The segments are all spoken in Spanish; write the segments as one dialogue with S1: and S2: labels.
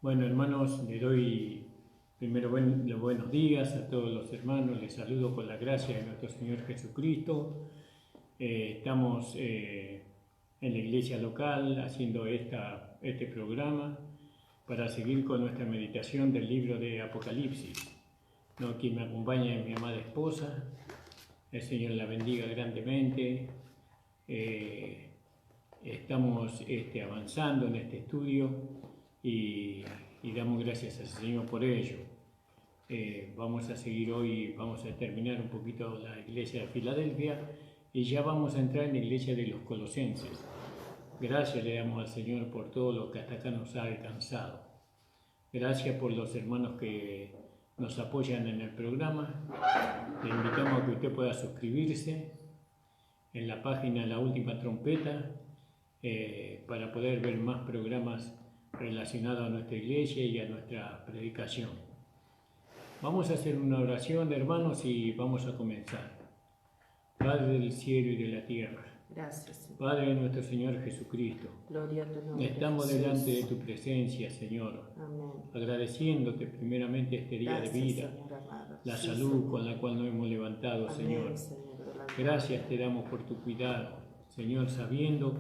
S1: Bueno, hermanos, le doy primero los buenos días a todos los hermanos, les saludo con la gracia de nuestro Señor Jesucristo. Estamos en la iglesia local haciendo este programa para seguir con nuestra meditación del libro de Apocalipsis. ¿No? Quien me acompaña es mi amada esposa, el Señor la bendiga grandemente. Estamos avanzando en este estudio y damos gracias al Señor por ello. Vamos a seguir hoy, vamos a terminar un poquito la iglesia de Filadelfia y ya vamos a entrar en la iglesia de los Colosenses. Gracias le damos al Señor por todo lo que hasta acá nos ha alcanzado. Gracias por los hermanos que nos apoyan en el programa. Le invitamos a que usted pueda suscribirse en la página La Última Trompeta para poder ver más programas relacionados a nuestra iglesia y a nuestra predicación. Vamos a hacer una oración, hermanos, y vamos a comenzar. Padre del cielo y de la tierra,
S2: gracias, Señor.
S1: Padre de nuestro Señor Jesucristo,
S2: Gloria a tu nombre,
S1: estamos
S2: Jesús.
S1: delante de tu presencia, Señor,
S2: Amén.
S1: agradeciéndote primeramente este día
S2: Gracias,
S1: de vida,
S2: Señor amado.
S1: la
S2: Sí,
S1: salud
S2: Señor.
S1: con la cual nos hemos levantado,
S2: Amén,
S1: Señor.
S2: Señor,
S1: Gracias te damos por tu cuidado, Señor, sabiendo,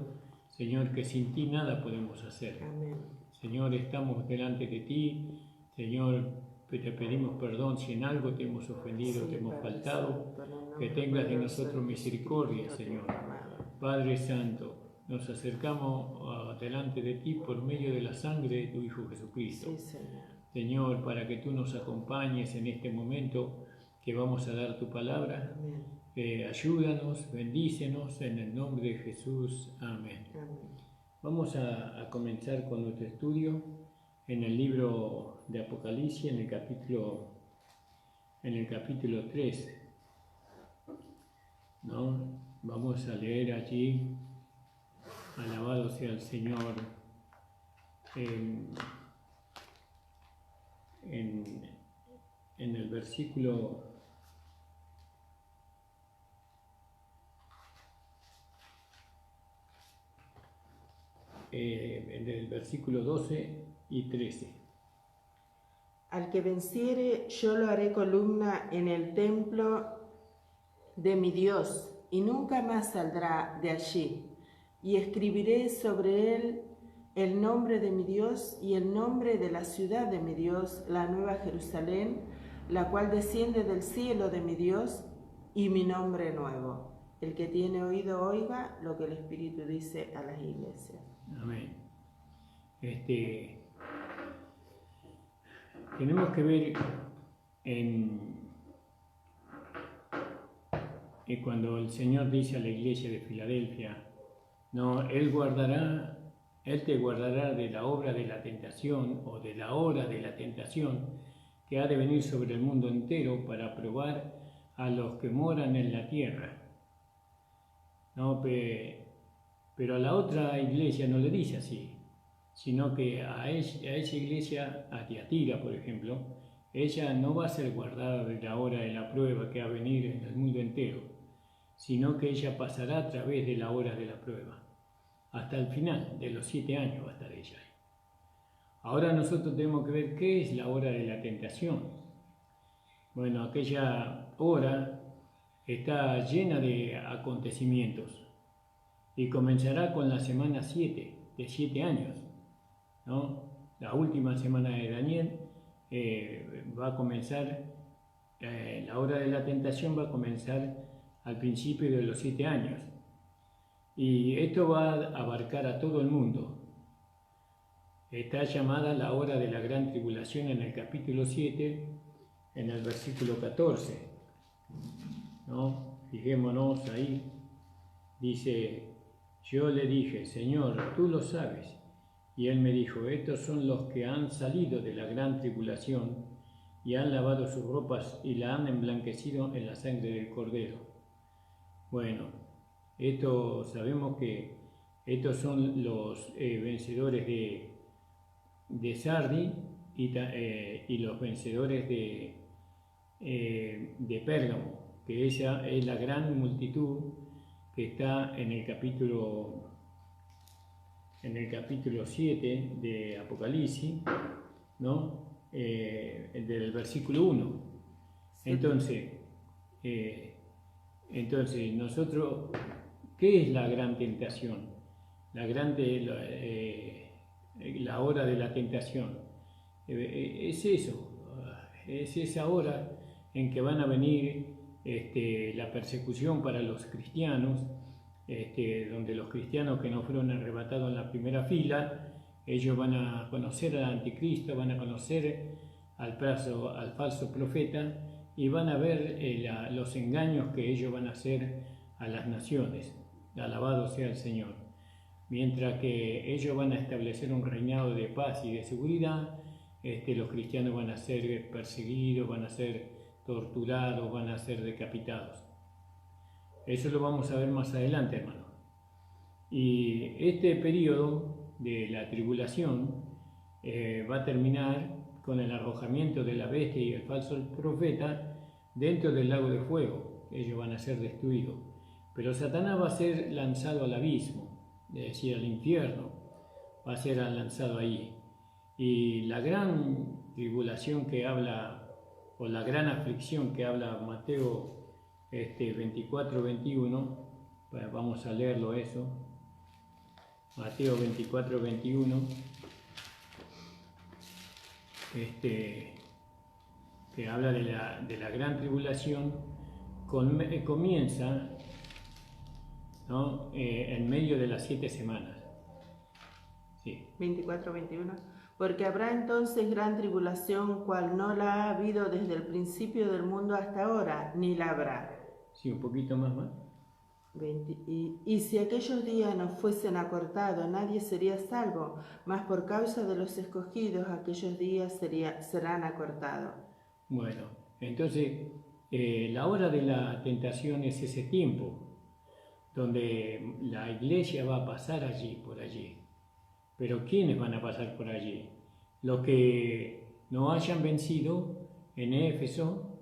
S1: Señor, que sin ti nada podemos hacer.
S2: Amén.
S1: Señor, estamos delante de ti, Señor, te pedimos perdón si en algo te hemos ofendido,
S2: Sí,
S1: te hemos
S2: Padre
S1: faltado,
S2: Santo, en el
S1: que
S2: nombre
S1: tengas de
S2: poderoso
S1: nosotros misericordia,
S2: Jesucristo,
S1: Señor.
S2: Dios amado.
S1: Padre Santo, nos acercamos delante de ti por medio de la sangre de tu Hijo Jesucristo.
S2: Sí, Señor.
S1: Señor, para que tú nos acompañes en este momento que vamos a dar tu palabra.
S2: Amén.
S1: Ayúdanos, bendícenos en el nombre de Jesús. Amén.
S2: Amén.
S1: Vamos a comenzar con nuestro estudio en el libro de Apocalipsis, en el capítulo 3. ¿No? Vamos a leer allí, alabado sea el Señor, en el versículo en el versículo 12 y 13.
S2: Al que venciere, yo lo haré columna en el templo de mi Dios, y nunca más saldrá de allí. Y escribiré sobre él el nombre de mi Dios y el nombre de la ciudad de mi Dios, la nueva Jerusalén, la cual desciende del cielo de mi Dios, y mi nombre nuevo. El que tiene oído, oiga lo que el Espíritu dice a las iglesias.
S1: Amén. Tenemos que ver cuando el Señor dice a la iglesia de Filadelfia, no, Él te guardará de la obra de la tentación o de la hora de la tentación que ha de venir sobre el mundo entero para probar a los que moran en la tierra. No, pero a la otra iglesia no le dice así, sino que a esa iglesia, a Tiatira, por ejemplo, ella no va a ser guardada de la hora de la prueba que va a venir en el mundo entero, sino que ella pasará a través de la hora de la prueba. Hasta el final de los 7 años va a estar ella ahí. Ahora nosotros tenemos que ver qué es la hora de la tentación. Bueno, aquella hora está llena de acontecimientos y comenzará con la semana 7, de 7 años, ¿no? La última semana de Daniel va a comenzar, la hora de la tentación va a comenzar al principio de los 7 años. Y esto va a abarcar a todo el mundo. Está llamada la hora de la gran tribulación en el capítulo 7, en el versículo 14. ¿No? Fijémonos ahí. Dice, yo le dije, Señor, tú lo sabes. Y él me dijo, estos son los que han salido de la gran tribulación y han lavado sus ropas y la han emblanquecido en la sangre del Cordero. Bueno, sabemos que estos son los vencedores de Sardi y los vencedores de Pérgamo, que esa es la gran multitud que está en el capítulo 7 de Apocalipsis, ¿no? Del versículo 1. Entonces, nosotros, ¿qué es la gran tentación? La hora de la tentación. Es eso, es esa hora en que van a venir la persecución para los cristianos, donde los cristianos que no fueron arrebatados en la primera fila, ellos van a conocer al anticristo, van a conocer al falso profeta y van a ver los engaños que ellos van a hacer a las naciones. Alabado sea el Señor. Mientras que ellos van a establecer un reinado de paz y de seguridad, los cristianos van a ser perseguidos, van a ser torturados, van a ser decapitados. Eso lo vamos a ver más adelante, hermano. Y este periodo de la tribulación va a terminar con el arrojamiento de la bestia y el falso profeta dentro del lago de fuego. Ellos van a ser destruidos. Pero Satanás va a ser lanzado al abismo, es decir, al infierno, va a ser lanzado ahí. Y la gran tribulación que habla, o la gran aflicción que habla Mateo 24-21, vamos a leerlo eso. Mateo 24-21, que habla de la gran tribulación, comienza, ¿no? En medio de las 7 semanas. Sí.
S2: 24-21. Porque habrá entonces gran tribulación, cual no la ha habido desde el principio del mundo hasta ahora, ni la habrá.
S1: Sí, un poquito más.
S2: 20. Y si aquellos días no fuesen acortados, nadie sería salvo, mas por causa de los escogidos, aquellos días serán acortados.
S1: Bueno, entonces la hora de la tentación es ese tiempo donde la iglesia va a pasar por allí. Pero ¿quiénes van a pasar por allí? Los que no hayan vencido en Éfeso,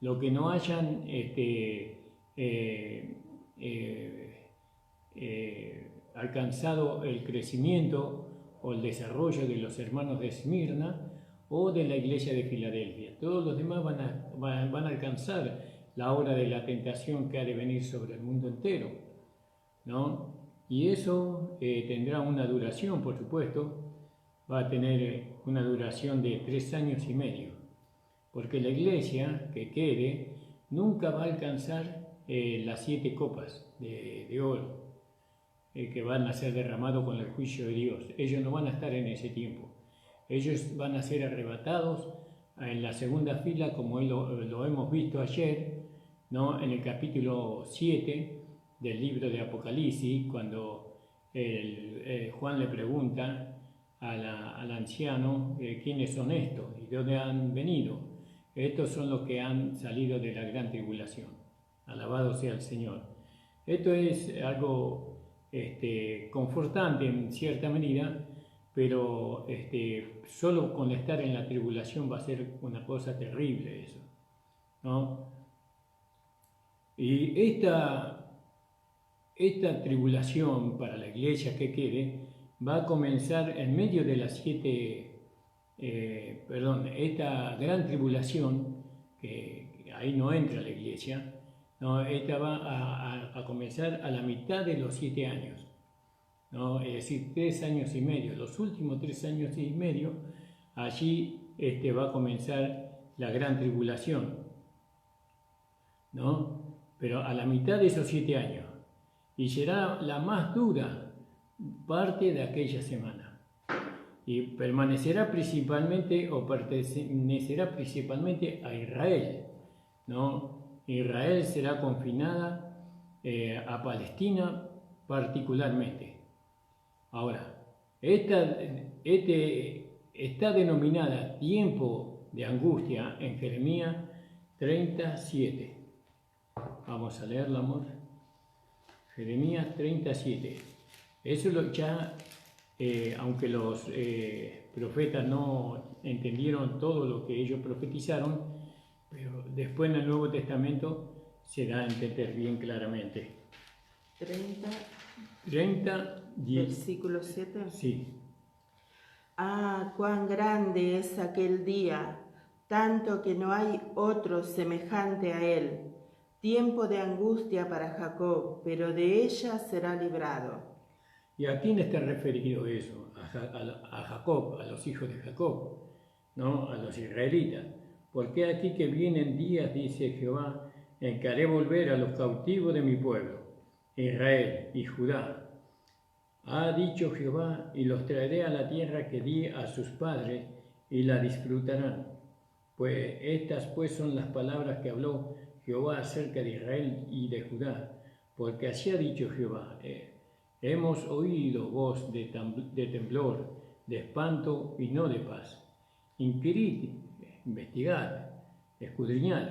S1: los que no hayan alcanzado el crecimiento o el desarrollo de los hermanos de Esmirna o de la iglesia de Filadelfia. Todos los demás van a alcanzar la hora de la tentación que ha de venir sobre el mundo entero, ¿no? Y eso tendrá una duración, por supuesto, va a tener una duración de 3 años y medio, porque la iglesia que quede nunca va a alcanzar las 7 copas de oro que van a ser derramados con el juicio de Dios. Ellos no van a estar en ese tiempo. Ellos van a ser arrebatados en la segunda fila, como lo hemos visto ayer, ¿no? En el capítulo 7 del libro de Apocalipsis, cuando Juan le pregunta al anciano quiénes son estos y de dónde han venido. Estos son los que han salido de la gran tribulación. Alabado sea el Señor. Esto es algo confortante en cierta medida, pero solo con estar en la tribulación va a ser una cosa terrible eso, ¿no? Y esta tribulación para la iglesia que quede va a comenzar en medio de las esta gran tribulación, que ahí no entra la iglesia, ¿no? Esta va a comenzar a la mitad de los 7 años, ¿no? Es decir, 3 años y medio, los últimos 3 años y medio, allí va a comenzar la gran tribulación, ¿no? Pero a la mitad de esos 7 años, y será la más dura parte de aquella semana, y pertenecerá principalmente a Israel, ¿no? Israel será confinada a Palestina particularmente. Ahora, está denominada tiempo de angustia en Jeremías 37. Vamos a leerlo, amor. Jeremías 37. Eso aunque los profetas no entendieron todo lo que ellos profetizaron, pero después en el Nuevo Testamento se da a entender bien claramente.
S2: 30, versículo 7.
S1: Sí.
S2: Ah, cuán grande es aquel día, tanto que no hay otro semejante a él. Tiempo de angustia para Jacob, pero de ella será librado.
S1: ¿Y a quién está referido eso? A Jacob, a los hijos de Jacob, ¿no? A los israelitas. Porque aquí que vienen días, dice Jehová, en que haré volver a los cautivos de mi pueblo, Israel y Judá. Ha dicho Jehová, y los traeré a la tierra que di a sus padres, y la disfrutarán. Pues estas pues son las palabras que habló Jehová acerca de Israel y de Judá. Porque así ha dicho Jehová, hemos oído voz de temblor, de espanto y no de paz. Inquirid, investigad, escudriñad.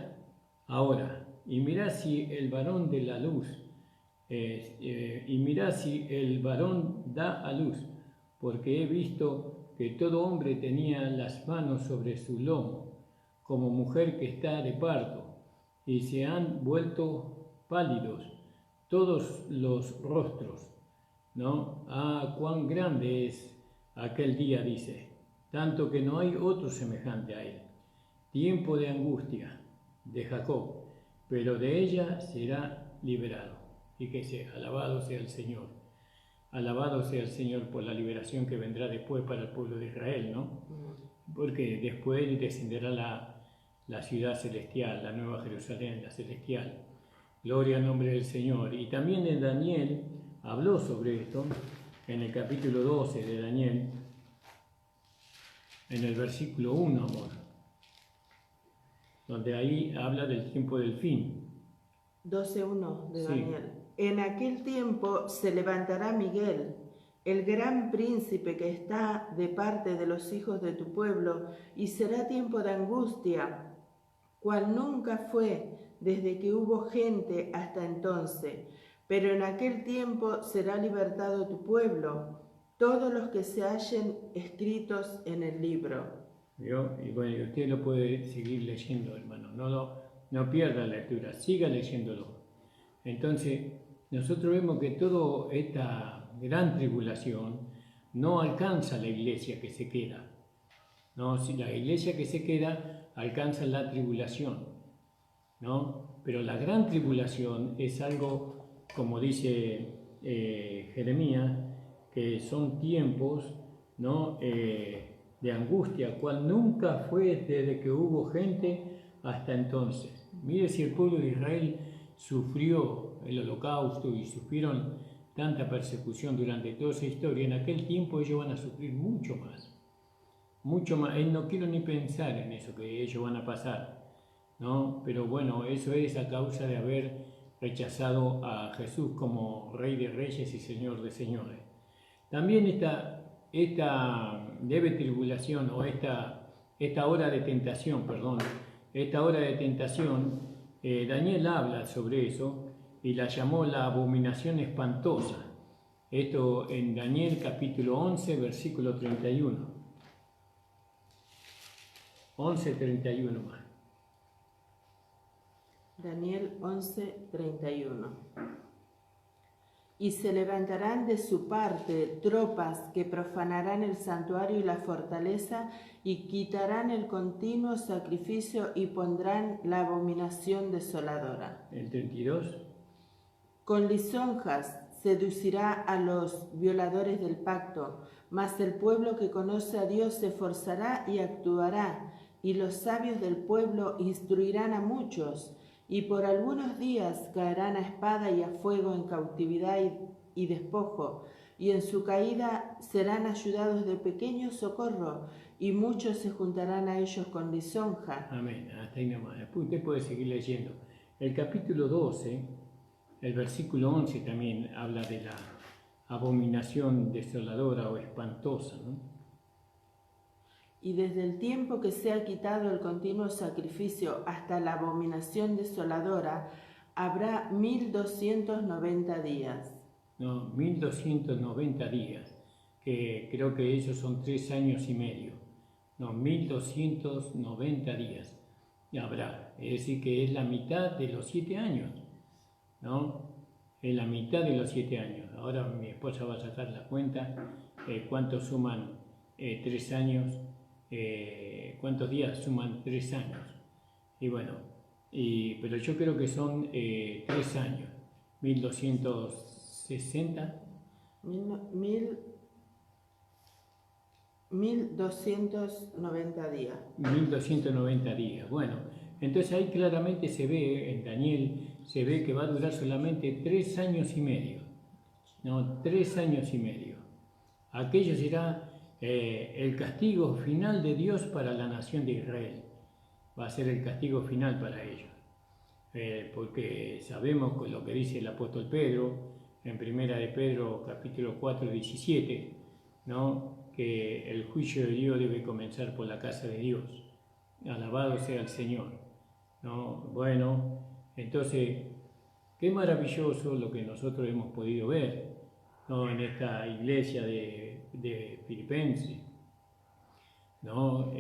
S1: Ahora, y mirad si el varón de la luz, y mirad si el varón da a luz, porque he visto que todo hombre tenía las manos sobre su lomo, como mujer que está de parto, y se han vuelto pálidos todos los rostros, ¿no? Ah, cuán grande es aquel día, dice, tanto que no hay otro semejante a él. Tiempo de angustia de Jacob, pero de ella será liberado. Y que sea, alabado sea el Señor. Alabado sea el Señor por la liberación que vendrá después para el pueblo de Israel, ¿no? Porque después descenderá la ciudad celestial, la nueva Jerusalén, la celestial. Gloria al nombre del Señor. Y también en Daniel habló sobre esto, en el capítulo 12 de Daniel, en el versículo 1, amor, donde ahí habla del tiempo del fin.
S2: 12:1 de
S1: Sí.
S2: Daniel. En aquel tiempo se levantará Miguel, el gran príncipe que está de parte de los hijos de tu pueblo, y será tiempo de angustia, cual nunca fue desde que hubo gente hasta entonces. Pero en aquel tiempo será libertado tu pueblo, todos los que se hallen escritos en el libro.
S1: ¿Vio? Y bueno, usted lo puede seguir leyendo, hermano. No pierda la lectura, siga leyéndolo. Entonces, nosotros vemos que toda esta gran tribulación no alcanza a la iglesia que se queda. No, si la iglesia que se queda alcanza la tribulación, ¿no? Pero la gran tribulación es algo, como dice Jeremías, que son tiempos, ¿no? De angustia, cual nunca fue desde que hubo gente hasta entonces. Mire si el pueblo de Israel sufrió el holocausto y sufrieron tanta persecución durante toda esa historia, en aquel tiempo ellos van a sufrir mucho más. Mucho más. No quiero ni pensar en eso que ellos van a pasar, ¿no? Pero bueno, eso es a causa de haber rechazado a Jesús como Rey de Reyes y Señor de Señores. También esta leve tribulación o esta hora de tentación, Daniel habla sobre eso y la llamó la abominación espantosa. Esto en Daniel capítulo 11, versículo 31. 11:31 más.
S2: Daniel 11:31. Y se levantarán de su parte tropas que profanarán el santuario y la fortaleza y quitarán el continuo sacrificio y pondrán la abominación desoladora.
S1: El 32.
S2: Con lisonjas seducirá a los violadores del pacto, mas el pueblo que conoce a Dios se esforzará y actuará, y los sabios del pueblo instruirán a muchos, y por algunos días caerán a espada y a fuego en cautividad y despojo, y en su caída serán ayudados de pequeño socorro, y muchos se juntarán a ellos con lisonja.
S1: Amén, hasta ahí nomás. Después usted puede seguir leyendo. El capítulo 12, el versículo 11 también habla de la abominación desoladora o espantosa, ¿no?
S2: Y desde el tiempo que se ha quitado el continuo sacrificio hasta la abominación desoladora, habrá 1290 días.
S1: No, 1290 días, que creo que ellos son 3 años y medio. No, 1290 días habrá. Es decir, que es la mitad de los 7 años, ¿no? Es la mitad de los 7 años. Ahora mi esposa va a sacar la cuenta cuánto suman 3 años, ¿cuántos días suman 3 años? Y bueno, pero yo creo que son 3 años, 1260.
S2: 1290 días.
S1: 1290 días. Bueno, entonces ahí claramente se ve, en Daniel, se ve que va a durar solamente 3 años y medio. No, 3 años y medio. Aquello será el castigo final de Dios para la nación de Israel. Va a ser el castigo final para ellos. Porque sabemos con lo que dice el apóstol Pedro, en Primera de Pedro, capítulo 4, 17, ¿no? Que el juicio de Dios debe comenzar por la casa de Dios. Alabado sea el Señor, ¿no? Bueno, entonces, qué maravilloso lo que nosotros hemos podido ver, ¿no? En esta iglesia de Filipenses, ¿no?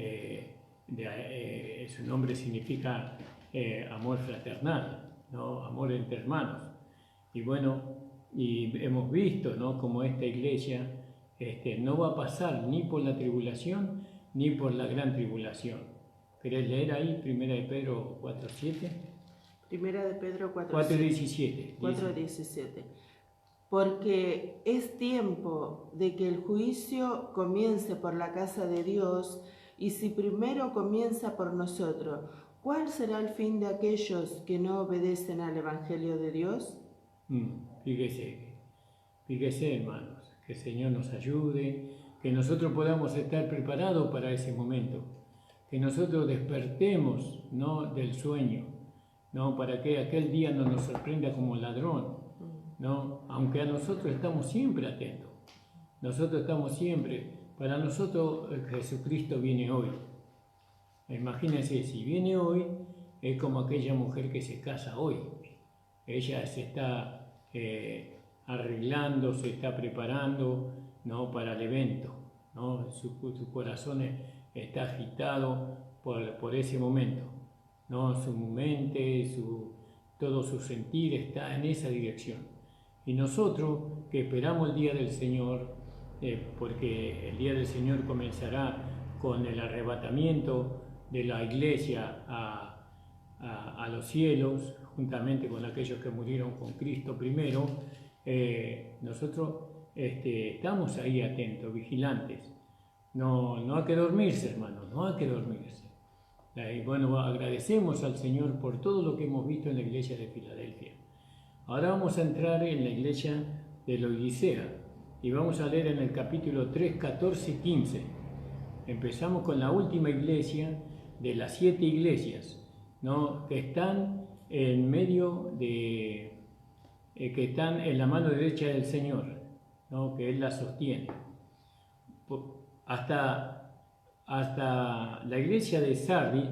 S1: Su nombre significa amor fraternal, ¿no? Amor entre hermanos. Y bueno, y hemos visto, ¿no? Como esta iglesia no va a pasar ni por la tribulación ni por la gran tribulación. ¿Querés leer ahí Primera de Pedro 4:7?
S2: Primera de Pedro
S1: 4:17.
S2: 4:17. Porque es tiempo de que el juicio comience por la casa de Dios, y si primero comienza por nosotros, ¿cuál será el fin de aquellos que no obedecen al Evangelio de Dios?
S1: Fíjese, hermanos, que el Señor nos ayude, que nosotros podamos estar preparados para ese momento, que nosotros despertemos, ¿no? Del sueño, ¿no? Para que aquel día no nos sorprenda como ladrón, ¿no? Aunque a nosotros estamos siempre atentos, nosotros estamos siempre, para nosotros Jesucristo viene hoy. Imagínense, si viene hoy, es como aquella mujer que se casa hoy. Ella se está arreglando, se está preparando, ¿no? Para el evento, ¿no? Su corazón está agitado por ese momento, ¿no? Su mente, todo su sentir está en esa dirección. Y nosotros que esperamos el día del Señor, porque el día del Señor comenzará con el arrebatamiento de la iglesia a los cielos, juntamente con aquellos que murieron con Cristo primero, nosotros estamos ahí atentos, vigilantes. No hay que dormirse, hermanos, no hay que dormirse. Y bueno, agradecemos al Señor por todo lo que hemos visto en la iglesia de Filadelfia. Ahora vamos a entrar en la iglesia de la Odisea y vamos a leer en el capítulo 3, 14 y 15. Empezamos con la última iglesia de las 7 iglesias, ¿no? Que están en medio de, que están en la mano derecha del Señor, ¿no? Que Él las sostiene. Hasta la iglesia de Sardi,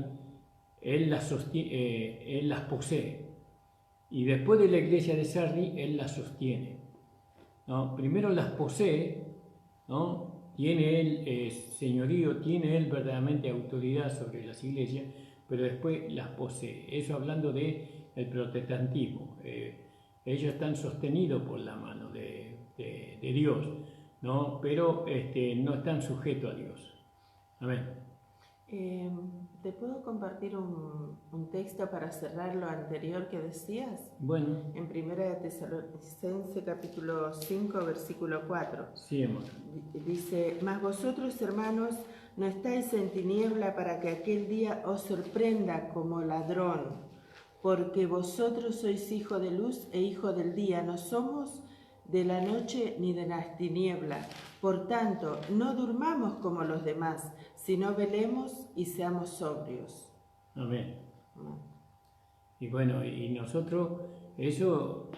S1: Él las posee. Y después de la iglesia de Sardi, Él las sostiene, ¿no? Primero las posee, ¿no? Tiene Él señorío, tiene Él verdaderamente autoridad sobre las iglesias, pero después las posee. Eso hablando del protestantismo. Ellos están sostenidos por la mano de Dios, ¿no? Pero no están sujetos a Dios. Amén.
S2: ¿Te puedo compartir un texto para cerrar lo anterior que decías?
S1: Bueno.
S2: En Primera de Tesalonicenses, capítulo 5, versículo 4.
S1: Sí, amor.
S2: Dice, mas vosotros, hermanos, no estáis en tiniebla para que aquel día os sorprenda como ladrón, porque vosotros sois hijo de luz e hijo del día, no somos de la noche ni de las tinieblas. Por tanto, no durmamos como los demás, sino velemos y seamos sobrios.
S1: Amén. Y bueno, y nosotros, eso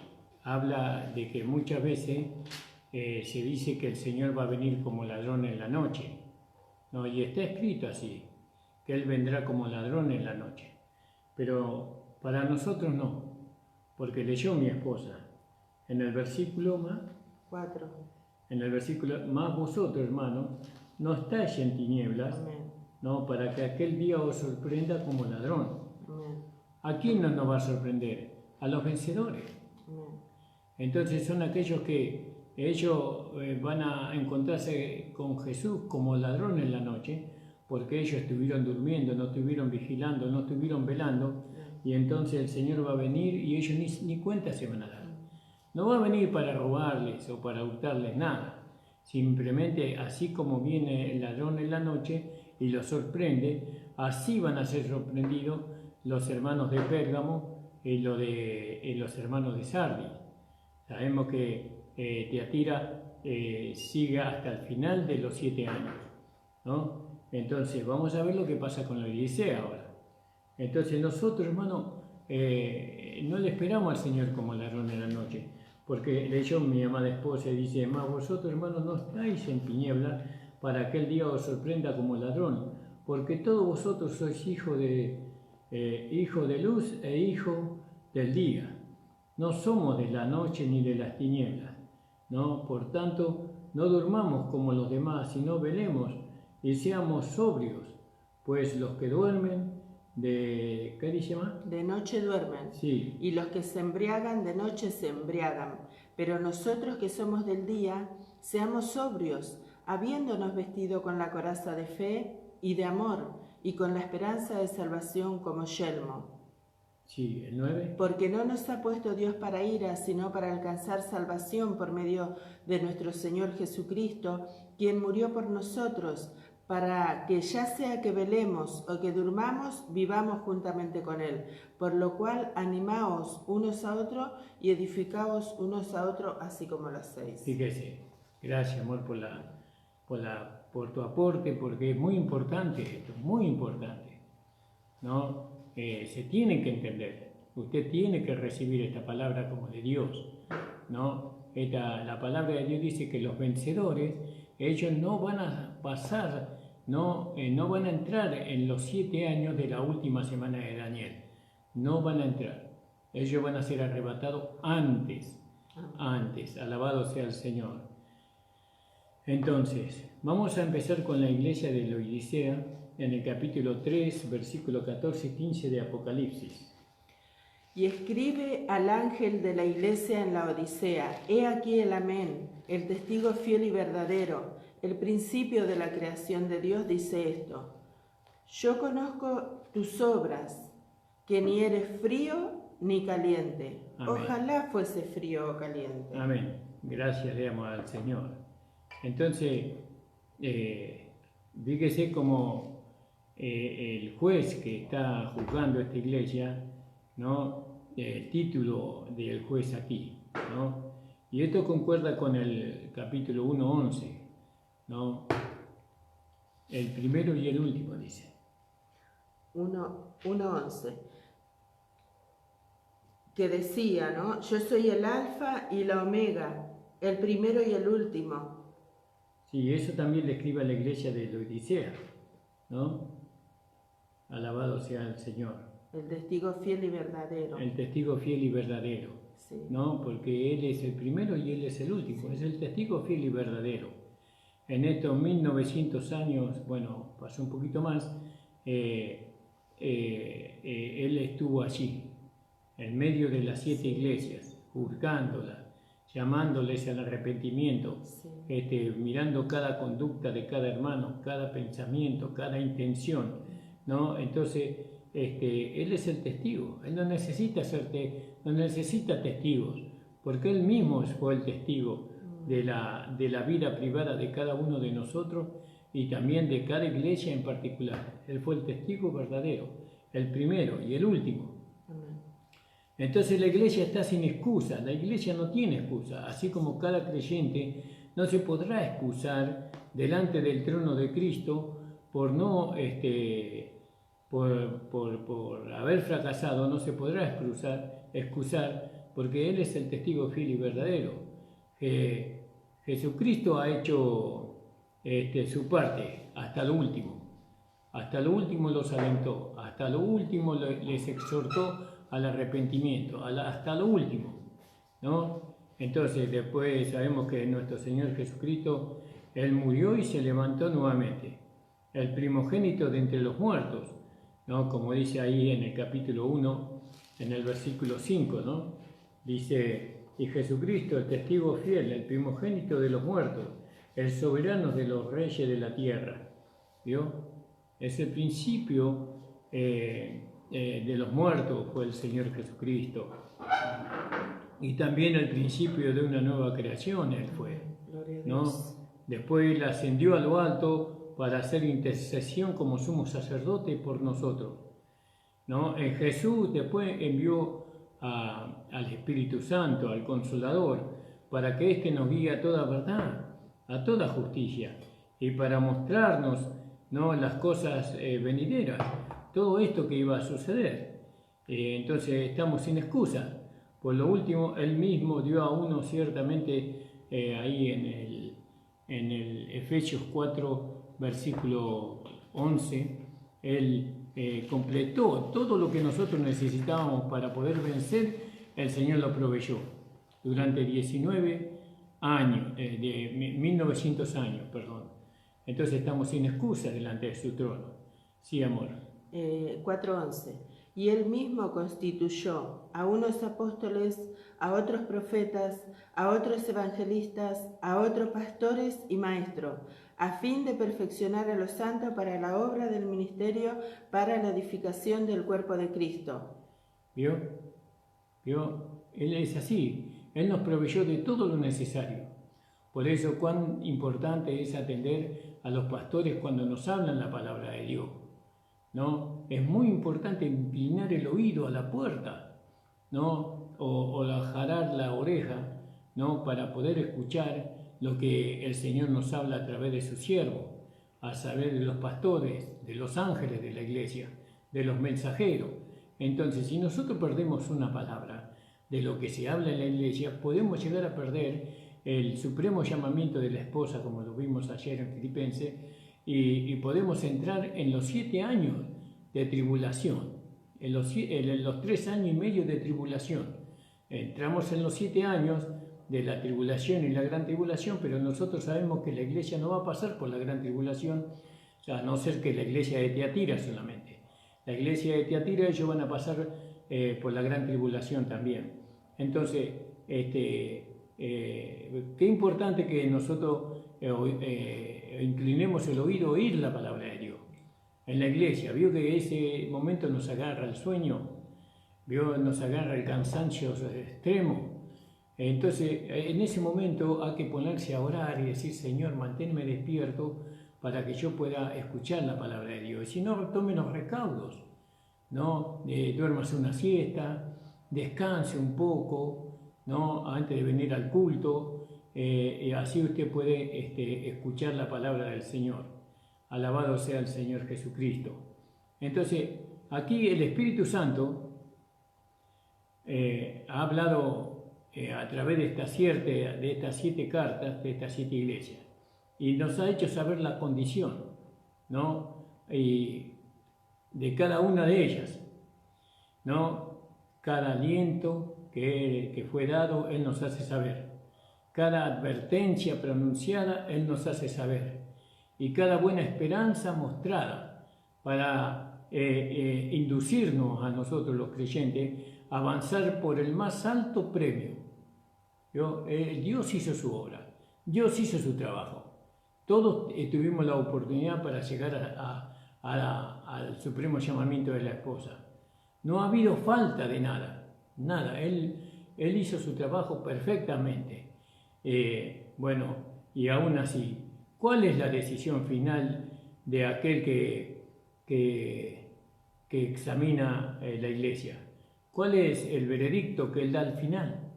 S1: habla de que muchas veces se dice que el Señor va a venir como ladrón en la noche, ¿no? Y está escrito así, que Él vendrá como ladrón en la noche. Pero para nosotros no, porque leyó mi esposa en el versículo más
S2: 4.
S1: En el versículo, más vosotros, hermanos, no estáis en tinieblas,
S2: Amén.
S1: ¿no? Para que aquel día os sorprenda como ladrón.
S2: Amén.
S1: ¿A quién no nos va a sorprender? A los vencedores.
S2: Amén.
S1: Entonces son aquellos que ellos van a encontrarse con Jesús como ladrón en la noche, porque ellos estuvieron durmiendo, no estuvieron vigilando, no estuvieron velando, y entonces el Señor va a venir y ellos ni cuenta se van a dar. No va a venir para robarles o para hurtarles nada. Simplemente, así como viene el ladrón en la noche y los sorprende, así van a ser sorprendidos los hermanos de Pérgamo y los hermanos de Sardis. Sabemos que Tiatira sigue hasta el final de los 7 años, ¿no? Entonces, vamos a ver lo que pasa con la Odisea ahora. Entonces, nosotros, hermano, no le esperamos al Señor como ladrón en la noche. Porque leyó mi amada esposa y dice, mas vosotros, hermanos, no estáis en tinieblas para que el día os sorprenda como ladrón, porque todos vosotros sois hijos de luz e hijo del día. No somos de la noche ni de las tinieblas, ¿no? Por tanto, no durmamos como los demás, sino velemos y seamos sobrios, pues los que duermen ¿qué dice más?
S2: De noche duermen,
S1: sí.
S2: Y los que se embriagan de noche se embriagan. Pero nosotros que somos del día, seamos sobrios, habiéndonos vestido con la coraza de fe y de amor, y con la esperanza de salvación como yelmo.
S1: Sí, el 9.
S2: Porque no nos ha puesto Dios para ira, sino para alcanzar salvación por medio de nuestro Señor Jesucristo, quien murió por nosotros, para que ya sea que velemos o que durmamos, vivamos juntamente con Él. Por lo cual, animaos unos a otros y edificaos unos a otros, así como lo hacéis.
S1: Fíjese, gracias, amor, por tu aporte, porque es muy importante esto, muy importante, ¿no? Se tiene que entender, usted tiene que recibir esta palabra como de Dios, ¿no? La palabra de Dios dice que los vencedores, ellos no van a pasar, no van a entrar en los 7 años de la última semana de Daniel, no van a entrar, ellos van a ser arrebatados antes, alabado sea el Señor. Entonces, vamos a empezar con la iglesia de la Odisea, en el capítulo 3, versículo 14 y 15 de Apocalipsis.
S2: Y escribe al ángel de la iglesia en la Odisea, he aquí el amén, el testigo fiel y verdadero, el principio de la creación de Dios dice esto: yo conozco tus obras, que ni eres frío ni caliente. Amén. Ojalá fuese frío o caliente.
S1: Amén. Gracias le damos al Señor. Entonces, fíjese como el juez que está juzgando esta iglesia, ¿no? El título del juez aquí, ¿no? Y esto concuerda con el capítulo 1:11, ¿no? El primero y el último, dice.
S2: 1:11, que decía, ¿no? Yo soy el alfa y la omega, el primero y el último.
S1: Sí, eso también le escribe a la iglesia de la Odisea, ¿no? Alabado sea el Señor.
S2: El testigo fiel y verdadero.
S1: El testigo fiel y verdadero, sí. ¿No? Porque Él es el primero y Él es el último, sí. Es el testigo fiel y verdadero. En estos 1900 años, bueno, pasó un poquito más, Él estuvo allí, en medio de las 7 iglesias, juzgándolas, llamándoles al arrepentimiento, sí. Mirando cada conducta de cada hermano, cada pensamiento, cada intención, ¿no? Entonces, Él es el testigo, Él no necesita testigos, porque Él mismo fue el testigo de la vida privada de cada uno de nosotros y también de cada iglesia en particular. Él fue el testigo verdadero, el primero y el último. Entonces la iglesia está sin excusa, la iglesia no tiene excusa, así como cada creyente no se podrá excusar delante del trono de Cristo por no por haber fracasado, no se podrá excusar porque Él es el testigo fiel y verdadero. Jesucristo ha hecho su parte hasta lo último los alentó, hasta lo último les exhortó al arrepentimiento, hasta lo último, ¿no? Entonces después sabemos que nuestro Señor Jesucristo, Él murió y se levantó nuevamente, el primogénito de entre los muertos, ¿no? Como dice ahí en el capítulo 1, en el versículo 5, ¿no? Dice, y Jesucristo, el testigo fiel, el primogénito de los muertos, el soberano de los reyes de la tierra. ¿Vio? Es el principio de los muertos, fue el Señor Jesucristo. Y también el principio de una nueva creación, Él fue. ¿No? Después Él ascendió a lo alto para hacer intercesión como sumo sacerdote por nosotros. ¿No? En Jesús después envió al Espíritu Santo, al Consolador, para que éste nos guíe a toda verdad, a toda justicia, y para mostrarnos, ¿no?, las cosas venideras, todo esto que iba a suceder. Entonces estamos sin excusa. Por lo último, Él mismo dio a uno ciertamente ahí en el Efesios 4, versículo 11, Él completó todo lo que nosotros necesitábamos para poder vencer. El Señor lo proveyó durante 19 años, 1900 años, perdón. Entonces estamos sin excusa delante de su trono. Sí, amor.
S2: 4:11. Y Él mismo constituyó a unos apóstoles, a otros profetas, a otros evangelistas, a otros pastores y maestros, a fin de perfeccionar a los santos para la obra del ministerio, para la edificación del cuerpo de Cristo.
S1: ¿Vio? ¿Vio? Él es así. Él nos proveyó de todo lo necesario. Por eso cuán importante es atender a los pastores cuando nos hablan la palabra de Dios, ¿no? Es muy importante inclinar el oído a la puerta, ¿no? O jarar la oreja, ¿no?, para poder escuchar lo que el Señor nos habla a través de su siervo, a saber, de los pastores, de los ángeles de la iglesia, de los mensajeros. Entonces, si nosotros perdemos una palabra de lo que se habla en la iglesia, podemos llegar a perder el supremo llamamiento de la esposa, como lo vimos ayer en Filipenses, y podemos entrar en los 7 años de tribulación, en los 3 años y medio de tribulación. Entramos en los 7 años de la tribulación y la gran tribulación, pero nosotros sabemos que la iglesia no va a pasar por la gran tribulación, a no ser que la iglesia de Tiatira solamente. La iglesia de Tiatira, ellos van a pasar por la gran tribulación también. Entonces, qué importante que nosotros inclinemos el oído a oír la palabra de Dios en la iglesia. Vio que ese momento nos agarra el sueño, vio, nos agarra el cansancio extremo. Entonces, en ese momento hay que ponerse a orar y decir: Señor, manténme despierto para que yo pueda escuchar la palabra de Dios. Y si no, tome los recaudos, ¿no? Duérmase una siesta, descanse un poco, ¿no?, antes de venir al culto, y así usted puede escuchar la palabra del Señor. Alabado sea el Señor Jesucristo. Entonces, aquí el Espíritu Santo ha hablado a través de estas 7 cartas, de estas 7 iglesias, y nos ha hecho saber la condición, ¿no?, y de cada una de ellas, ¿no? Cada aliento que fue dado, Él nos hace saber. Cada advertencia pronunciada, Él nos hace saber. Y cada buena esperanza mostrada para inducirnos a nosotros los creyentes a avanzar por el más alto premio. Dios hizo su obra, Dios hizo su trabajo. Todos tuvimos la oportunidad para llegar al supremo llamamiento de la esposa. No ha habido falta de nada, nada. Él hizo su trabajo perfectamente. Bueno, y aún así, ¿cuál es la decisión final de aquel que examina la iglesia? ¿Cuál es el veredicto que él da al final?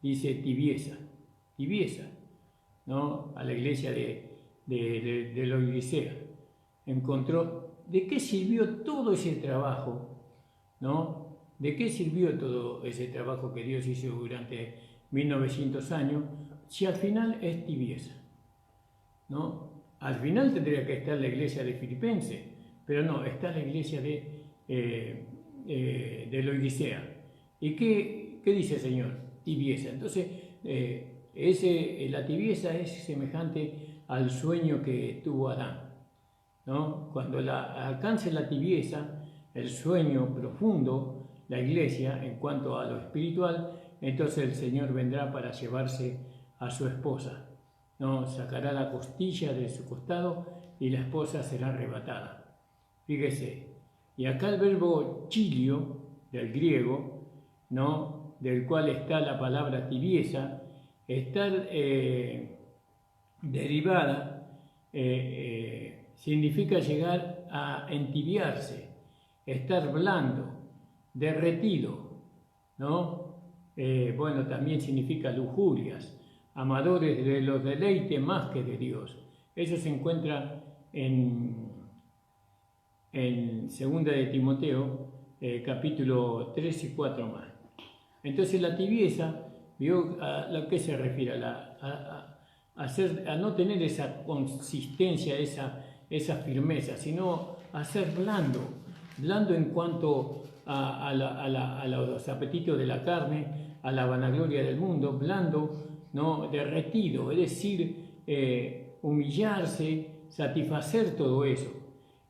S1: Dice tibieza, ¿no?, a la iglesia de la Odisea. Encontró, ¿de qué sirvió todo ese trabajo? ¿No? ¿De qué sirvió todo ese trabajo que Dios hizo durante 1900 años si al final es tibieza? ¿No? Al final tendría que estar la iglesia de Filipenses, pero no, está la iglesia de la Odisea. ¿Y qué dice el Señor? Tibieza. Entonces, la tibieza es semejante al sueño que tuvo Adán, ¿no? Cuando alcance la tibieza, el sueño profundo, la iglesia, en cuanto a lo espiritual, entonces el Señor vendrá para llevarse a su esposa, ¿no? Sacará la costilla de su costado y la esposa será arrebatada. Fíjese, y acá el verbo chilio, del griego, ¿no? Del cual está la palabra tibieza, está derivada, significa llegar a entibiarse, estar blando, derretido, ¿no? Bueno, también significa lujurias, amadores de los deleites más que de Dios. Eso se encuentra en 2 de Timoteo, capítulo 3 y 4 más. Entonces la tibieza, ¿vio a lo que se refiere? A no tener esa consistencia, esa firmeza, sino a ser blando en cuanto a los apetitos de la carne, a la vanagloria del mundo, blando, ¿no? Derretido, es decir, humillarse, satisfacer todo eso.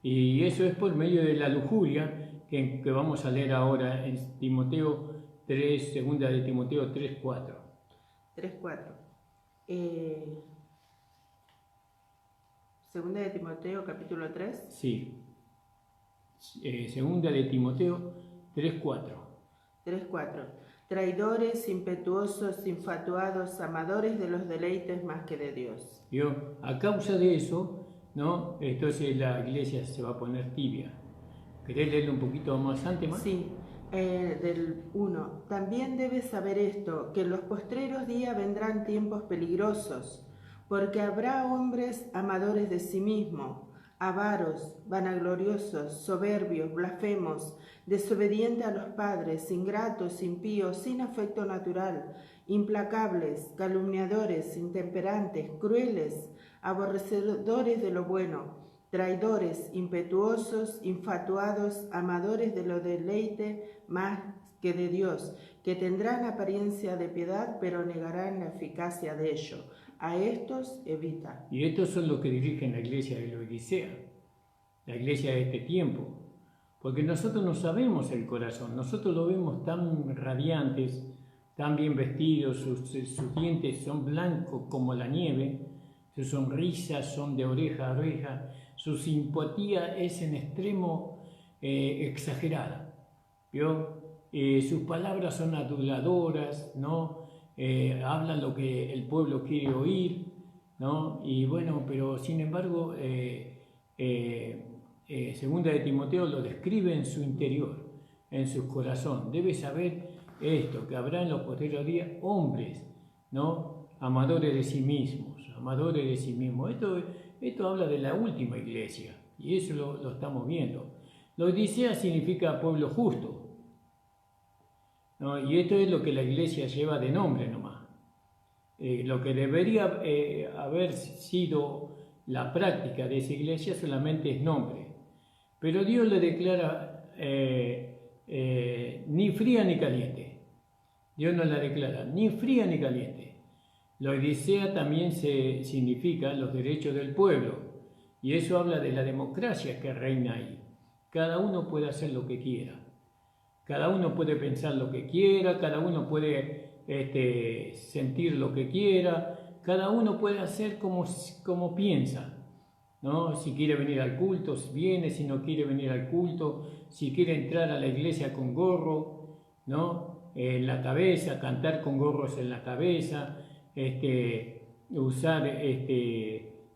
S1: Y eso es por medio de la lujuria que vamos a leer ahora en Timoteo 3, 2 de Timoteo 3, 4.
S2: 3, 4. Segunda de Timoteo, capítulo 3.
S1: Sí. Segunda de Timoteo 3, 4.
S2: 3, 4. Traidores, impetuosos, infatuados, amadores de los deleites más que de Dios.
S1: ¿Vio? A causa de eso, ¿no? Entonces la iglesia se va a poner tibia. ¿Querés leerlo un poquito más antes?
S2: Sí. Del 1. También debes saber esto, que en los postreros días vendrán tiempos peligrosos, porque habrá hombres amadores de sí mismos, avaros, vanagloriosos, soberbios, blasfemos, desobedientes a los padres, ingratos, impíos, sin afecto natural, implacables, calumniadores, intemperantes, crueles, aborrecedores de lo bueno, traidores, impetuosos, infatuados, amadores de lo deleite más que de Dios, que tendrán apariencia de piedad, pero negarán la eficacia de ello. A estos evita.
S1: Y estos son los que dirigen la iglesia de la Odisea, la iglesia de este tiempo. Porque nosotros no sabemos el corazón, nosotros lo vemos tan radiantes, tan bien vestidos, sus dientes son blancos como la nieve, sus sonrisas son de oreja a oreja, su simpatía es en extremo exagerada, ¿vio? Sus palabras son aduladoras, ¿no? Hablan lo que el pueblo quiere oír, ¿no? Y bueno, pero sin embargo, Segunda de Timoteo lo describe en su interior, en su corazón. Debe saber esto, que habrá en los posteriores días hombres, ¿no? Amadores de sí mismos, amadores de sí mismos. Esto habla de la última iglesia, y eso lo estamos viendo. La Odisea significa pueblo justo, ¿no? Y esto es lo que la iglesia lleva de nombre nomás. Lo que debería haber sido la práctica de esa iglesia solamente es nombre. Pero Dios le declara ni fría ni caliente. Dios no la declara ni fría ni caliente. La Odisea también significa los derechos del pueblo, y eso habla de la democracia que reina ahí. Cada uno puede hacer lo que quiera, cada uno puede pensar lo que quiera, cada uno puede sentir lo que quiera, cada uno puede hacer como piensa, ¿no? Si quiere venir al culto, viene; si no quiere venir al culto, si quiere entrar a la iglesia con gorro, ¿no? En la cabeza, cantar con gorros en la cabeza, usar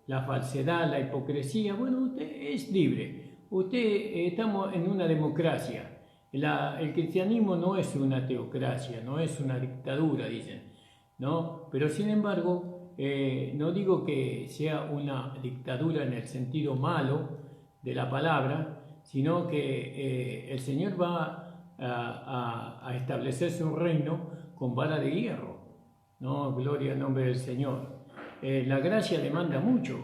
S1: la falsedad, la hipocresía. Bueno, usted es libre. Estamos en una democracia. El cristianismo no es una teocracia, no es una dictadura, dicen, ¿no? Pero sin embargo, no digo que sea una dictadura en el sentido malo de la palabra, sino que el Señor va a establecerse un reino con vara de hierro, ¿no? Gloria al nombre del Señor. La gracia demanda mucho.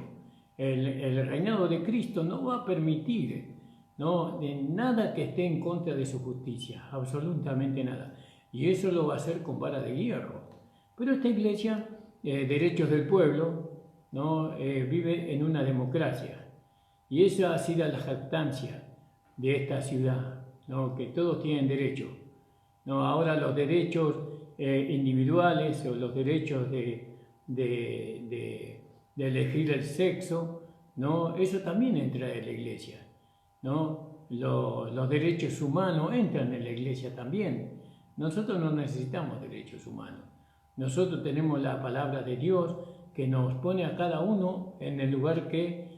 S1: El reinado de Cristo no va a permitir, ¿no?, de nada que esté en contra de su justicia, absolutamente nada. Y eso lo va a hacer con vara de hierro. Pero esta iglesia, derechos del pueblo, ¿no?, vive en una democracia. Y esa ha sido la jactancia de esta ciudad, ¿no?, que todos tienen derecho, ¿no? Ahora los derechos individuales o los derechos de elegir el sexo, ¿no? Eso también entra en la iglesia, ¿no? Los derechos humanos entran en la iglesia también. Nosotros no necesitamos derechos humanos. Nosotros tenemos la palabra de Dios que nos pone a cada uno en el lugar que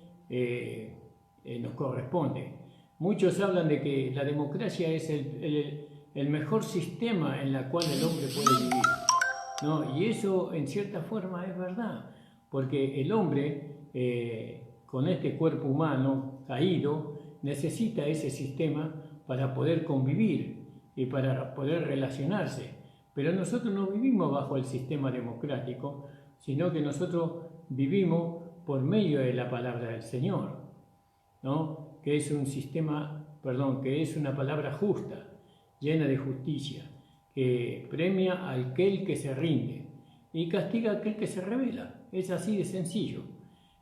S1: nos corresponde. Muchos hablan de que la democracia es el mejor sistema en el cual el hombre puede vivir, ¿no? Y eso en cierta forma es verdad, porque el hombre con este cuerpo humano caído necesita ese sistema para poder convivir y para poder relacionarse. Pero nosotros no vivimos bajo el sistema democrático, sino que nosotros vivimos por medio de la palabra del Señor, ¿no? Que es un sistema, que es una palabra justa, llena de justicia, que premia a aquel que se rinde y castiga a aquel que se rebela. Es así de sencillo.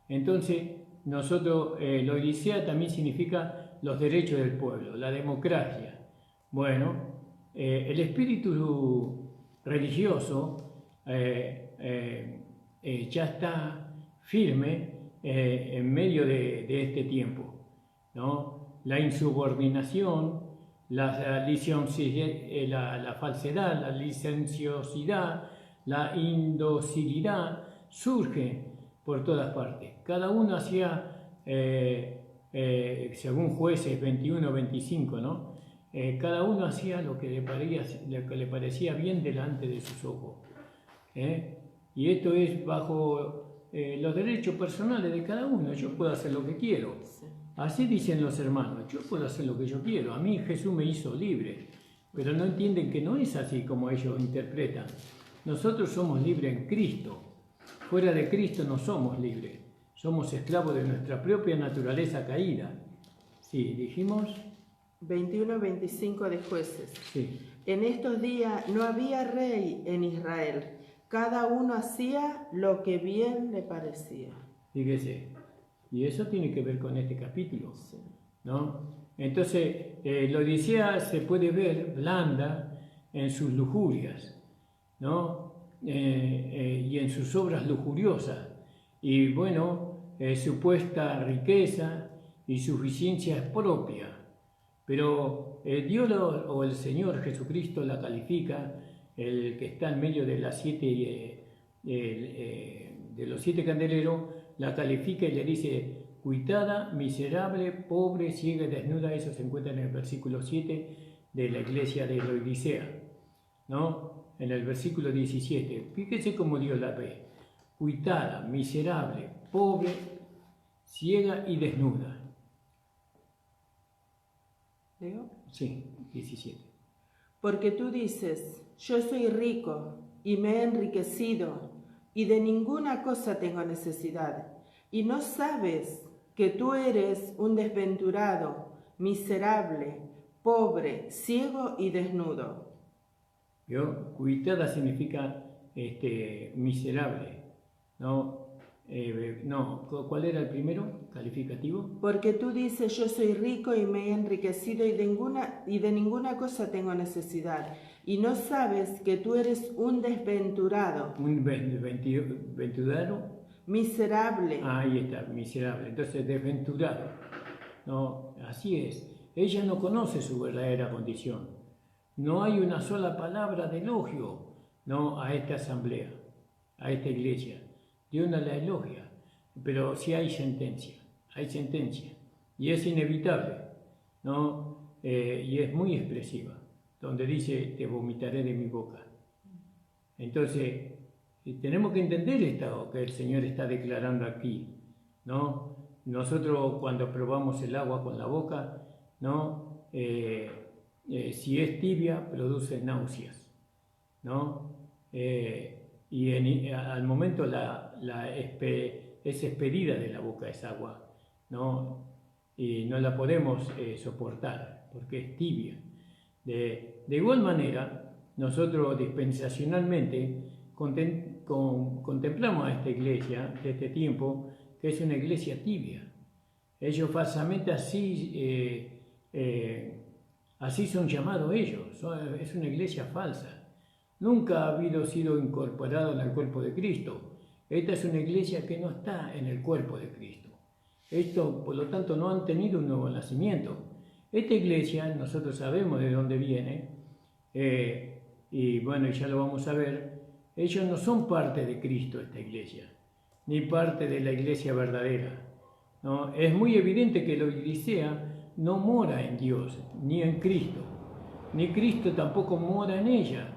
S1: Entonces, nosotros, la Odisea también significa los derechos del pueblo, la democracia. Bueno, el espíritu religioso ya está firme en medio de este tiempo, ¿no? La insubordinación, la falsedad, la licenciosidad, la indocilidad surge por todas partes. Cada uno hacía, según Jueces 21-25, ¿no? Cada uno hacía lo que le parecía bien delante de sus ojos. Y esto es bajo los derechos personales de cada uno. Yo puedo hacer lo que quiero. Así dicen los hermanos, yo puedo hacer lo que yo quiero. A mí Jesús me hizo libre, pero no entienden que no es así como ellos interpretan. Nosotros somos libres en Cristo. Fuera de Cristo no somos libres. Somos esclavos de nuestra propia naturaleza caída. Sí, dijimos...
S2: 21-25 de Jueces.
S1: Sí.
S2: En estos días no había rey en Israel. Cada uno hacía lo que bien le parecía.
S1: Fíjese. Y eso tiene que ver con este capítulo, ¿no? Entonces, la Odisea se puede ver blanda en sus lujurias, ¿no? Y en sus obras lujuriosas. Y bueno, supuesta riqueza y suficiencia propia. Pero Dios o el Señor Jesucristo la califica, el que está en medio de las de los 7 candeleros, la califica y le dice: cuitada, miserable, pobre, ciega y desnuda. Eso se encuentra en el versículo 7 de la iglesia de la Odisea, ¿no? En el versículo 17. Fíjese cómo Dios la ve: cuitada, miserable, pobre, ciega y desnuda.
S2: ¿Leo?
S1: Sí, 17.
S2: Porque tú dices: yo soy rico y me he enriquecido y de ninguna cosa tengo necesidad, y no sabes que tú eres un desventurado, miserable, pobre, ciego y desnudo.
S1: ¿Vio? Cuitada significa miserable, ¿no? ¿Cuál era el primero calificativo?
S2: Porque tú dices: yo soy rico y me he enriquecido y de ninguna cosa tengo necesidad, y no sabes que tú eres un desventurado.
S1: ¿Un venturado?
S2: Miserable.
S1: Ahí está, miserable. Entonces, desventurado. No, así es. Ella no conoce su verdadera condición. No hay una sola palabra de elogio, ¿no?, a esta asamblea, a esta iglesia. Dios no la elogia, pero sí hay sentencia, y es inevitable, ¿no? Y es muy expresiva, donde dice: te vomitaré de mi boca. Entonces, tenemos que entender esto que el Señor está declarando aquí, ¿no? Nosotros cuando probamos el agua con la boca, ¿no? Si es tibia, produce náuseas, ¿no? Y al momento es expelida de la boca esa agua, ¿no? Y no la podemos soportar porque es tibia. De igual manera, nosotros dispensacionalmente contemplamos a esta iglesia de este tiempo, que es una iglesia tibia. Ellos falsamente así son llamados ellos, es una iglesia falsa. nunca ha sido incorporado en el cuerpo de Cristo. Esta es una iglesia que no está en el cuerpo de Cristo. Esto, por lo tanto, no han tenido un nuevo nacimiento. Esta iglesia, nosotros sabemos de dónde viene, y bueno, ya lo vamos a ver, ellos no son parte de Cristo, esta iglesia, ni parte de la iglesia verdadera, ¿no? Es muy evidente que la Odisea no mora en Dios, ni en Cristo, ni Cristo tampoco mora en ella.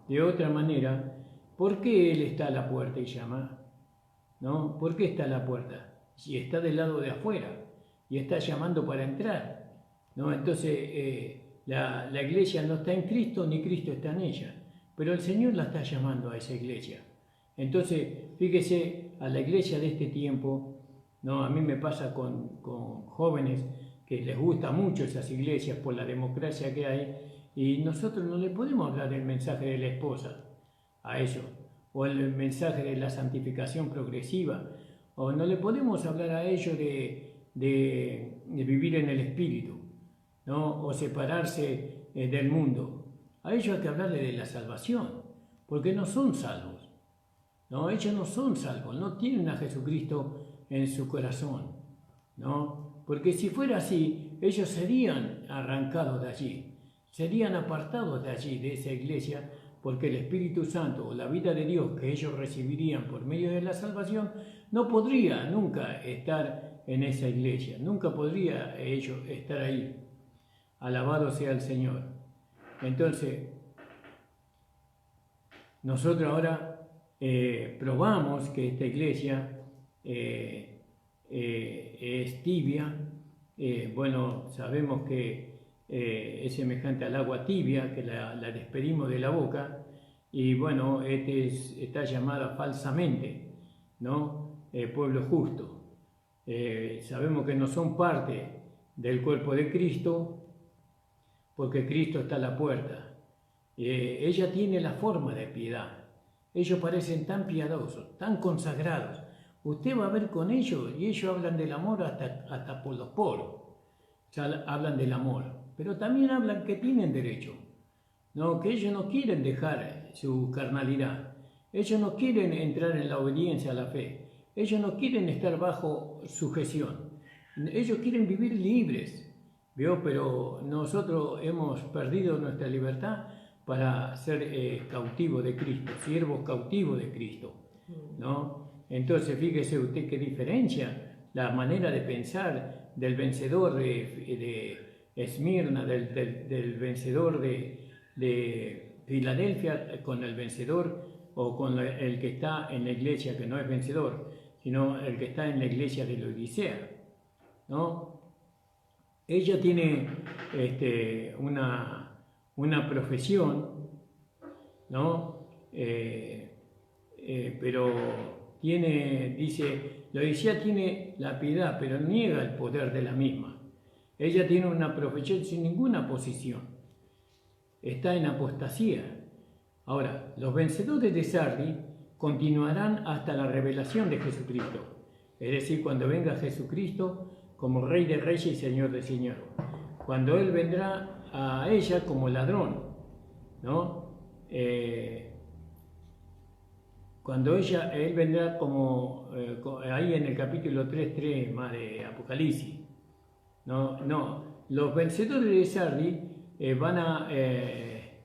S1: De otra manera, ¿por qué Él está a la puerta y llama? ¿No? ¿Por qué está a la puerta? Si está del lado de afuera y está llamando para entrar, ¿no? Entonces, la iglesia no está en Cristo, ni Cristo está en ella, pero el Señor la está llamando a esa iglesia. Entonces, fíjese, a la iglesia de este tiempo, ¿no? A mí me pasa con jóvenes que les gusta mucho esas iglesias por la democracia que hay, y nosotros no le podemos hablar del mensaje de la esposa a ellos, o el mensaje de la santificación progresiva, o no le podemos hablar a ellos de vivir en el Espíritu, ¿no? O separarse del mundo. A ellos hay que hablarle de la salvación, porque no son salvos, ¿no? Ellos no son salvos, no tienen a Jesucristo en su corazón, ¿no? Porque si fuera así, ellos serían arrancados de allí, serían apartados de allí, de esa iglesia, porque el Espíritu Santo o la vida de Dios que ellos recibirían por medio de la salvación no podría nunca estar en esa iglesia, nunca podría ellos estar ahí. Alabado sea el Señor. Entonces, nosotros ahora probamos que esta iglesia es tibia. Bueno, sabemos que es semejante al agua tibia, que la despedimos de la boca, y bueno, está llamada falsamente, ¿no? Pueblo justo. Sabemos que no son parte del cuerpo de Cristo, porque Cristo está a la puerta. Ella tiene la forma de piedad. Ellos parecen tan piadosos, tan consagrados. Usted va a ver con ellos, y ellos hablan del amor hasta por los poros. O sea, hablan del amor. Pero también hablan que tienen derecho, ¿no? Que ellos no quieren dejar su carnalidad, ellos no quieren entrar en la obediencia a la fe, ellos no quieren estar bajo sujeción, ellos quieren vivir libres, ¿vio? Pero nosotros hemos perdido nuestra libertad para ser cautivos de Cristo, siervos cautivos de Cristo, ¿no? Entonces fíjese usted qué diferencia la manera de pensar del vencedor de Esmirna, del vencedor de Filadelfia, con el vencedor o con el que está en la iglesia que no es vencedor, sino el que está en la iglesia de la Odisea, ¿no? Ella tiene una profesión, ¿no? Pero dice, la Odisea tiene la piedad, pero niega el poder de la misma. Ella tiene una profesión sin ninguna posición. Está en apostasía. Ahora, los vencedores de Sardis continuarán hasta la revelación de Jesucristo. Es decir, cuando venga Jesucristo como Rey de Reyes y Señor de Señores. Cuando Él vendrá a ella como ladrón, ¿no? Cuando Él vendrá como, ahí en el capítulo 3:3 más de Apocalipsis. No, los vencedores de Sardis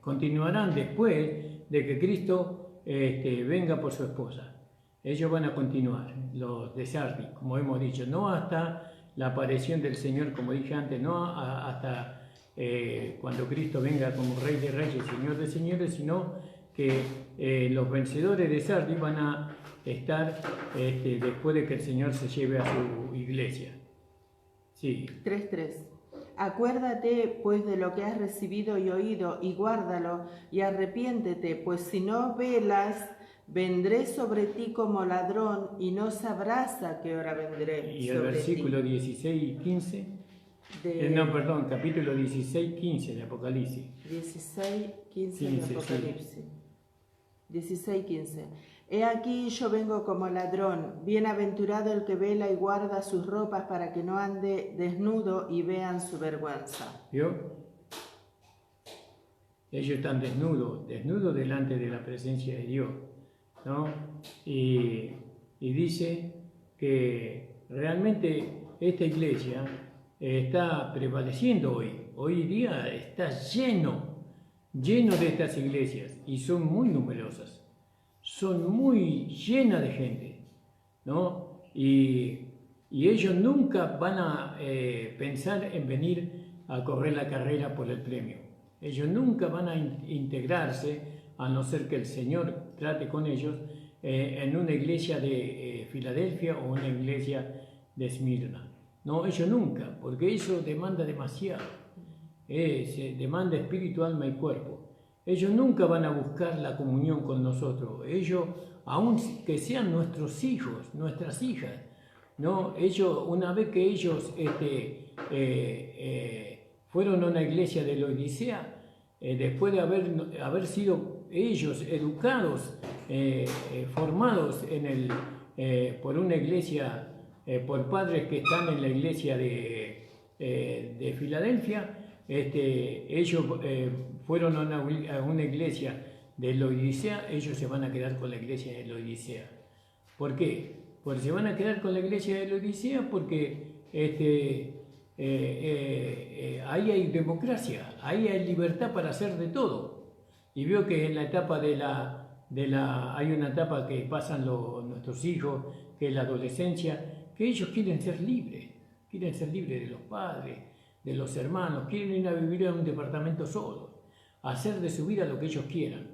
S1: continuarán después de que Cristo venga por su esposa. Ellos van a continuar, los de Sardis, como hemos dicho, no hasta la aparición del Señor, como dije antes, no hasta cuando Cristo venga como Rey de Reyes y Señor de Señores, sino que los vencedores de Sardis van a estar después de que el Señor se lleve a su iglesia. Sí.
S2: 3:3. Acuérdate pues de lo que has recibido y oído, y guárdalo, y arrepiéntete, pues si no velas, vendré sobre ti como ladrón, y no sabrás a qué hora vendré.
S1: Y el versículo 16 y 15, capítulo 16, 15 de Apocalipsis.
S2: 16, 15 de Apocalipsis. Sí. 16, 15. He aquí yo vengo como ladrón, bienaventurado el que vela y guarda sus ropas para que no ande desnudo y vean su vergüenza.
S1: ¿Vio? Ellos están desnudos delante de la presencia de Dios, ¿no? Y dice que realmente esta iglesia está prevaleciendo hoy. Hoy día está lleno de estas iglesias y son muy numerosas, son muy llenas de gente, ¿no? Y ellos nunca van a pensar en venir a correr la carrera por el premio. Ellos nunca van a integrarse, a no ser que el Señor trate con ellos, en una iglesia de Filadelfia o una iglesia de Esmirna. No, ellos nunca, porque eso demanda demasiado. Se demanda espíritu, alma y cuerpo. Ellos nunca van a buscar la comunión con nosotros. Ellos, aun que sean nuestros hijos, nuestras hijas, ¿no? Ellos, una vez que ellos fueron a una iglesia de Laodicea, después de haber sido ellos educados, formados por una iglesia, por padres que están en la iglesia de Filadelfia, ellos fueron a una iglesia de Laodicea, ellos se van a quedar con la iglesia de Laodicea. ¿Por qué? Porque se van a quedar con la iglesia de Laodicea porque ahí hay democracia, ahí hay libertad para hacer de todo. Y veo que en la etapa hay una etapa que pasan nuestros hijos, que es la adolescencia, que ellos quieren ser libres de los padres, de los hermanos, quieren ir a vivir en un departamento solo, hacer de su vida lo que ellos quieran.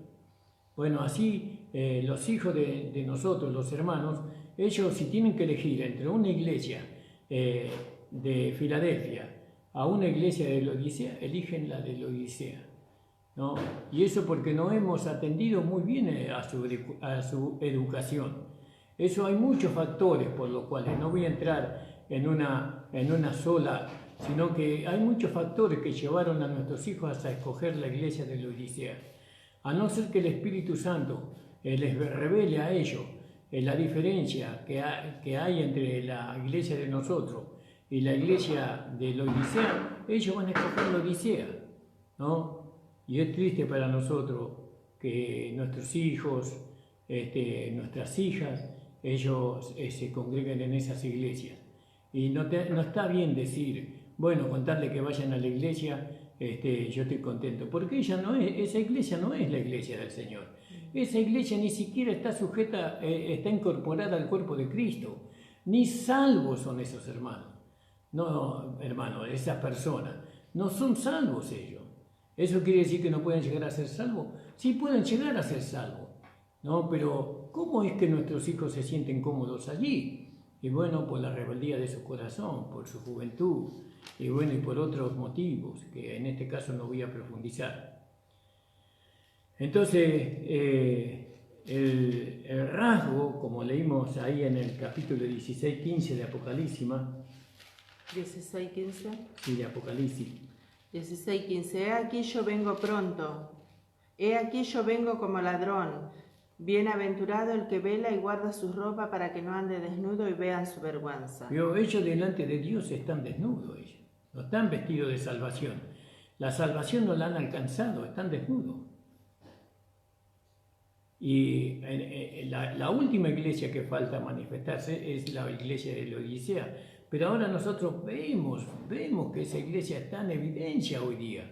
S1: Bueno, así los hijos de nosotros, los hermanos, ellos si tienen que elegir entre una iglesia de Filadelfia a una iglesia de Laodicea, eligen la de Laodicea, ¿no? Y eso porque no hemos atendido muy bien a su educación. Eso hay muchos factores por los cuales, no voy a entrar en una sola, sino que hay muchos factores que llevaron a nuestros hijos a escoger la iglesia de Laodicea. A no ser que el Espíritu Santo les revele a ellos la diferencia que hay entre la iglesia de nosotros y la iglesia de Laodicea, ellos van a escoger Laodicea, ¿no? Y es triste para nosotros que nuestros hijos, nuestras hijas, ellos se congreguen en esas iglesias. Y no está bien decir, bueno, contarle que vayan a la iglesia, yo estoy contento, porque esa iglesia no es la iglesia del Señor. Esa iglesia ni siquiera está sujeta, está incorporada al cuerpo de Cristo. Ni salvos son esos hermanos. No, hermanos, esas personas. No son salvos ellos. ¿Eso quiere decir que no pueden llegar a ser salvos? Sí pueden llegar a ser salvos, ¿no? Pero ¿cómo es que nuestros hijos se sienten cómodos allí? Y bueno, por la rebeldía de su corazón, por su juventud, y bueno, y por otros motivos, que en este caso no voy a profundizar. Entonces, el rasgo, como leímos ahí en el capítulo 16-15 de Apocalipsis.
S2: 16-15.
S1: Sí, de Apocalipsis.
S2: 16-15. He aquí yo vengo pronto. He aquí yo vengo como ladrón. Bienaventurado el que vela y guarda su ropa para que no ande desnudo y vean su vergüenza.
S1: Pero ellos delante de Dios están desnudos, ellos. No están vestidos de salvación. La salvación no la han alcanzado, están desnudos. Y la última iglesia que falta manifestarse es la iglesia de Laodicea. Pero ahora nosotros vemos que esa iglesia está en evidencia hoy día.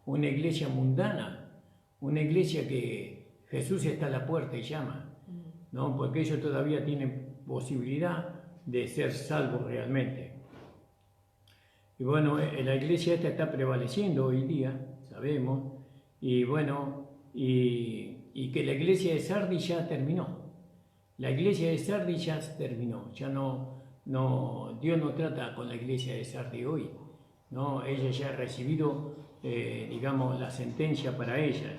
S1: Una iglesia mundana, una iglesia que Jesús está a la puerta y llama, ¿no? Porque ellos todavía tienen posibilidad de ser salvos realmente. Y bueno, la iglesia esta está prevaleciendo hoy día, sabemos, y bueno, y que la iglesia de Sardis ya terminó. La iglesia de Sardis ya terminó, ya Dios no trata con la iglesia de Sardis hoy, ¿no? Ella ya ha recibido, digamos, la sentencia para ella,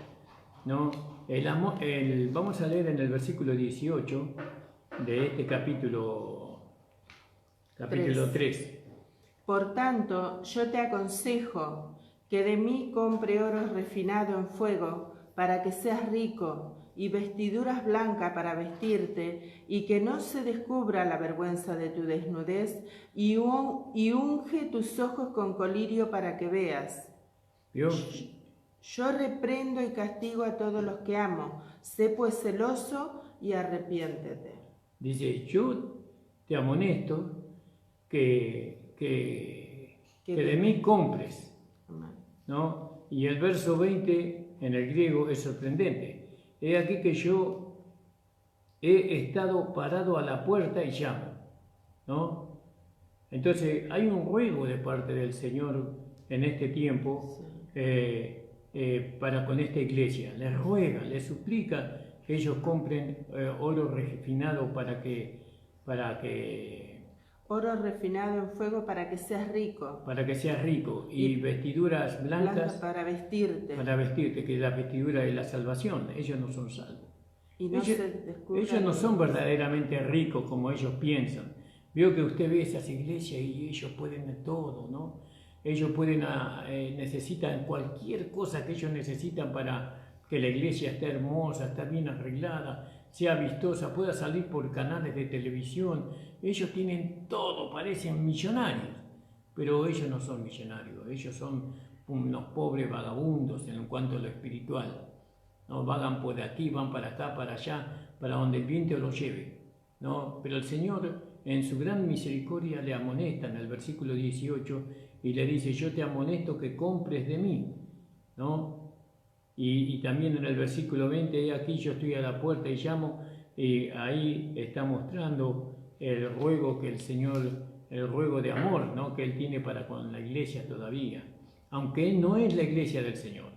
S1: ¿no? Vamos a leer en el versículo 18 de este capítulo 3.
S2: Por tanto, yo te aconsejo que de mí compre oro refinado en fuego, para que seas rico, y vestiduras blancas para vestirte, y que no se descubra la vergüenza de tu desnudez, y unge tus ojos con colirio para que veas.
S1: ¿Vio?
S2: Yo reprendo y castigo a todos los que amo. Sé pues celoso y arrepiéntete.
S1: Dice, yo te amonesto que de mí compres, ¿no? Y el verso 20 en el griego es sorprendente. He aquí que yo he estado parado a la puerta y llamo, ¿no? Entonces hay un ruego de parte del Señor en este tiempo para con esta iglesia. Les ruega, les suplica que ellos compren oro refinado para que
S2: oro refinado en fuego para que seas rico.
S1: Para que seas rico. Y vestiduras blancas
S2: para vestirte.
S1: Para vestirte, que la vestidura es la salvación. Ellos no son salvos.
S2: Y no
S1: ellos no son verdaderamente ricos como ellos piensan. Veo que usted ve esas iglesias y ellos pueden de todo, ¿no? Ellos pueden, necesitan cualquier cosa que ellos necesitan para que la iglesia esté hermosa, esté bien arreglada, sea vistosa, pueda salir por canales de televisión. Ellos tienen todo, parecen millonarios, pero ellos no son millonarios, ellos son unos pobres vagabundos en cuanto a lo espiritual. No vagan por aquí, van para acá, para allá, para donde el viento los lleve, ¿no? Pero el Señor en su gran misericordia le amonesta en el versículo 18 y le dice, yo te amonesto que compres de mí, ¿no? Y también en el versículo 20, aquí yo estoy a la puerta y llamo, y ahí está mostrando el ruego que el Señor, el ruego de amor, ¿no? Que Él tiene para con la iglesia todavía, aunque no es la iglesia del Señor.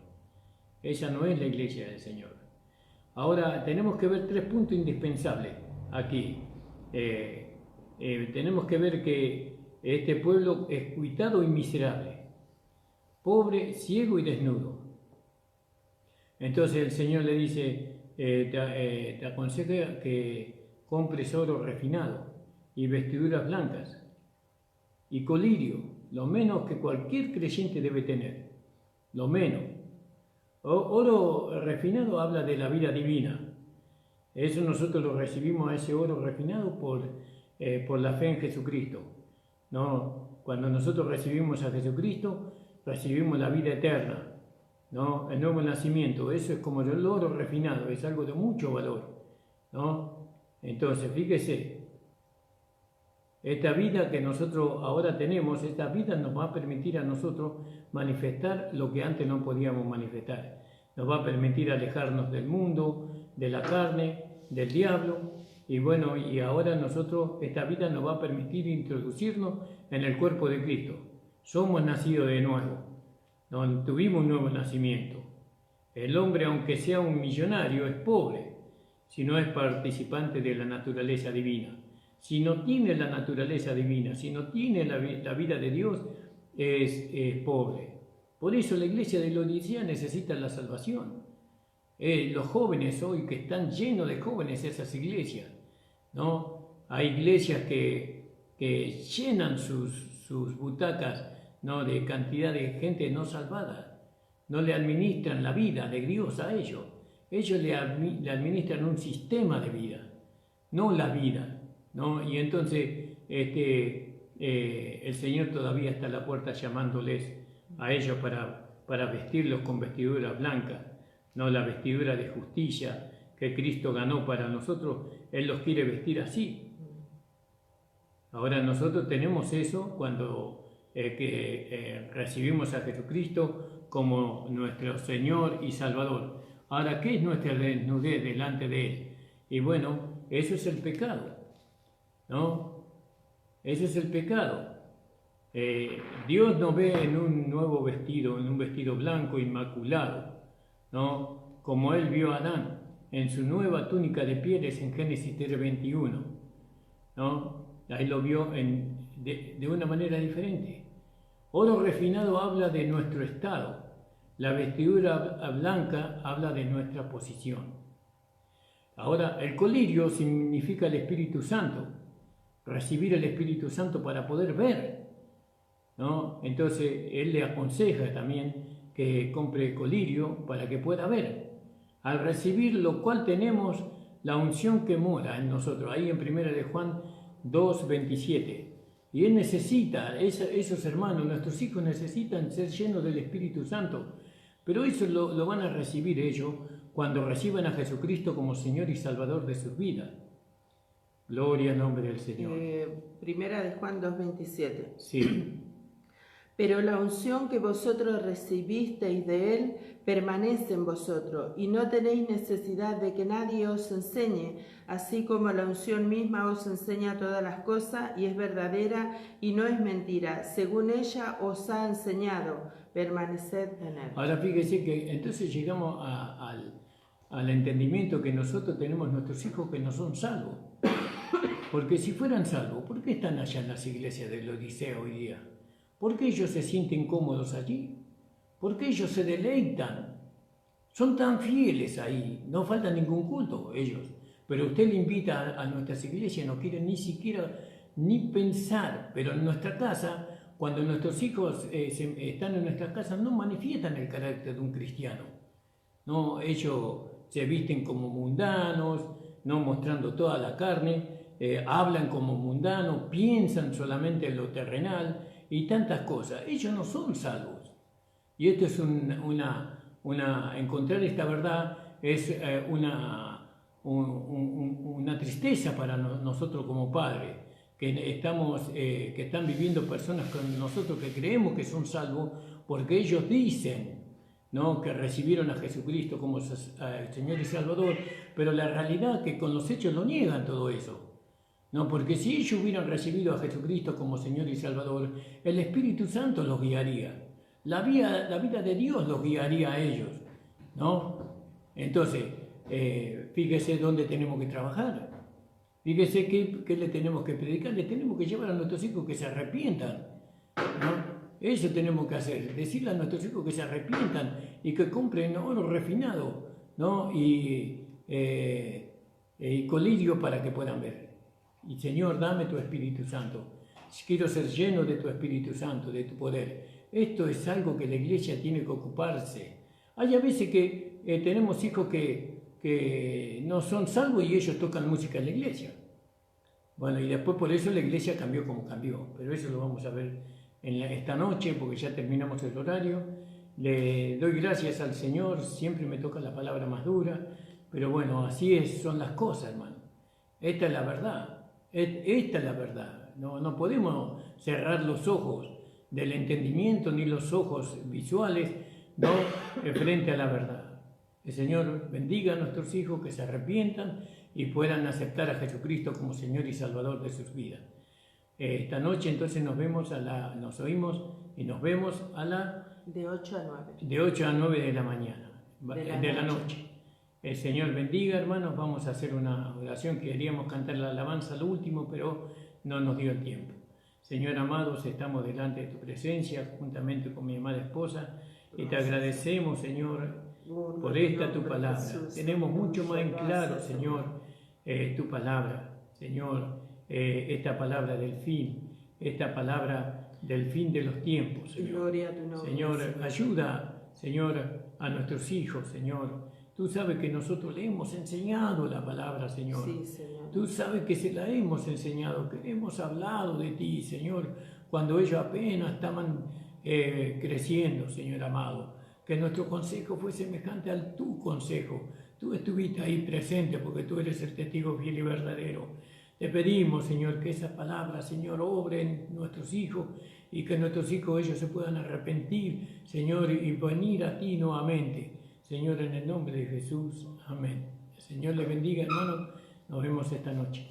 S1: Ella no es la iglesia del Señor. Ahora tenemos que ver 3 puntos indispensables aquí. Tenemos que ver que este pueblo es cuitado y miserable, pobre, ciego y desnudo. Entonces el Señor le dice, te aconseja que compres oro refinado y vestiduras blancas y colirio, lo menos que cualquier creyente debe tener, lo menos. Oro refinado habla de la vida divina. Eso nosotros lo recibimos, a ese oro refinado, por la fe en Jesucristo, ¿no? Cuando nosotros recibimos a Jesucristo, recibimos la vida eterna, ¿no? El nuevo nacimiento. Eso es como el oro refinado, es algo de mucho valor, ¿no? Entonces, fíjese, esta vida que nosotros ahora tenemos, esta vida nos va a permitir a nosotros manifestar lo que antes no podíamos manifestar. Nos va a permitir alejarnos del mundo, de la carne, del diablo. Y bueno, y ahora nosotros, esta vida nos va a permitir introducirnos en el cuerpo de Cristo. Somos nacidos de nuevo, ¿no? Tuvimos un nuevo nacimiento. El hombre, aunque sea un millonario, es pobre si no es participante de la naturaleza divina. Si no tiene la naturaleza divina, si no tiene la vida de Dios, es pobre. Por eso la iglesia de Laodicea necesita la salvación. Los jóvenes hoy, que están llenos de jóvenes esas iglesias, ¿no? Hay iglesias que llenan sus butacas, ¿no? De cantidad de gente no salvada. No le administran la vida de Dios a ellos. Ellos le administran un sistema de vida, no la vida, ¿no? Y entonces el Señor todavía está a la puerta llamándoles a ellos para vestirlos con vestiduras blancas, no la vestidura de justicia que Cristo ganó para nosotros. Él los quiere vestir así. Ahora nosotros tenemos eso cuando recibimos a Jesucristo como nuestro Señor y Salvador. Ahora, ¿qué es nuestra desnudez delante de Él? Y bueno, eso es el pecado, ¿no? Eso es el pecado. Dios nos ve en un nuevo vestido, en un vestido blanco, inmaculado, ¿no? Como Él vio a Adán en su nueva túnica de pieles en Génesis 3:21, ¿no? Ahí lo vio de una manera diferente. Oro refinado habla de nuestro estado. La vestidura blanca habla de nuestra posición. Ahora, el colirio significa el Espíritu Santo. Recibir el Espíritu Santo para poder ver, ¿no? Entonces, Él le aconseja también que compre colirio para que pueda ver. Al recibir lo cual tenemos la unción que mora en nosotros. Ahí en 1 de Juan 2:27. Y Él necesita, esos hermanos, nuestros hijos necesitan ser llenos del Espíritu Santo Pero eso lo van a recibir ellos cuando reciban a Jesucristo como Señor y Salvador de sus vidas. Gloria al nombre del Señor.
S2: Primera de Juan 2:27.
S1: Sí.
S2: Pero la unción que vosotros recibisteis de Él permanece en vosotros, y no tenéis necesidad de que nadie os enseñe, así como la unción misma os enseña todas las cosas, y es verdadera y no es mentira. Según ella os ha enseñado, permaneced en Él.
S1: Ahora fíjese que entonces llegamos al entendimiento que nosotros tenemos nuestros hijos que no son salvos. Porque si fueran salvos, ¿por qué están allá en las iglesias de la Odisea hoy día? ¿Por qué ellos se sienten cómodos allí? ¿Por qué ellos se deleitan? Son tan fieles ahí, no falta ningún culto ellos. Pero usted le invita a nuestras iglesias, no quieren ni siquiera ni pensar. Pero en nuestra casa, cuando nuestros hijos están en nuestra casa, no manifiestan el carácter de un cristiano. No, ellos se visten como mundanos, no mostrando toda la carne, hablan como mundanos, piensan solamente en lo terrenal y tantas cosas. Ellos no son salvos. Y esto es encontrar esta verdad es una tristeza para nosotros como padres, que están viviendo personas con nosotros que creemos que son salvos porque ellos dicen, ¿no?, que recibieron a Jesucristo como Señor y Salvador, pero la realidad es que con los hechos lo niegan todo eso. No, porque si ellos hubieran recibido a Jesucristo como Señor y Salvador, el Espíritu Santo los guiaría. La vida de Dios los guiaría a ellos, ¿no? Entonces, fíjese dónde tenemos que trabajar. Fíjese qué le tenemos que predicar. Le tenemos que llevar a nuestros hijos que se arrepientan, ¿no? Eso tenemos que hacer, decirle a nuestros hijos que se arrepientan y que compren oro refinado, ¿no? Y colirio para que puedan ver. Y Señor, dame tu Espíritu Santo. Quiero ser lleno de tu Espíritu Santo, de tu poder. Esto es algo que la iglesia tiene que ocuparse. Hay a veces que tenemos hijos que no son salvos y ellos tocan música en la iglesia. Bueno, y después por eso la iglesia cambió como cambió. Pero eso lo vamos a ver esta noche porque ya terminamos el horario. Le doy gracias al Señor, siempre me toca la palabra más dura. Pero bueno, así son las cosas, hermano. Esta es la verdad. Esta es la verdad. No podemos cerrar los ojos del entendimiento ni los ojos visuales, ¿no?, frente a la verdad. El Señor bendiga a nuestros hijos que se arrepientan y puedan aceptar a Jesucristo como Señor y Salvador de sus vidas. Esta noche entonces nos oímos y nos vemos
S2: de 8 a 9.
S1: De 8 a 9 de la mañana, de la noche. El Señor bendiga, hermanos. Vamos a hacer una oración. Queríamos cantar la alabanza al último, pero no nos dio el tiempo. Señor amados, estamos delante de tu presencia, juntamente con mi amada esposa, y te agradecemos, Señor, por esta tu palabra. Tenemos mucho más en claro, Señor, tu palabra, Señor, esta palabra del fin, esta palabra del fin de los tiempos, Señor.
S2: Gloria a tu nombre,
S1: Señor, ayuda, Señor, a nuestros hijos, Señor. Tú sabes que nosotros le hemos enseñado la palabra, Señor.
S2: Sí, Señor.
S1: Tú sabes que se la hemos enseñado, que hemos hablado de ti, Señor, cuando ellos apenas estaban creciendo, Señor amado. Que nuestro consejo fue semejante al tu consejo. Tú estuviste ahí presente porque tú eres el testigo fiel y verdadero. Te pedimos, Señor, que esa palabra, Señor, obre en nuestros hijos y que nuestros hijos ellos se puedan arrepentir, Señor, y venir a ti nuevamente. Señor, en el nombre de Jesús, amén. El Señor le bendiga, hermano. Nos vemos esta noche.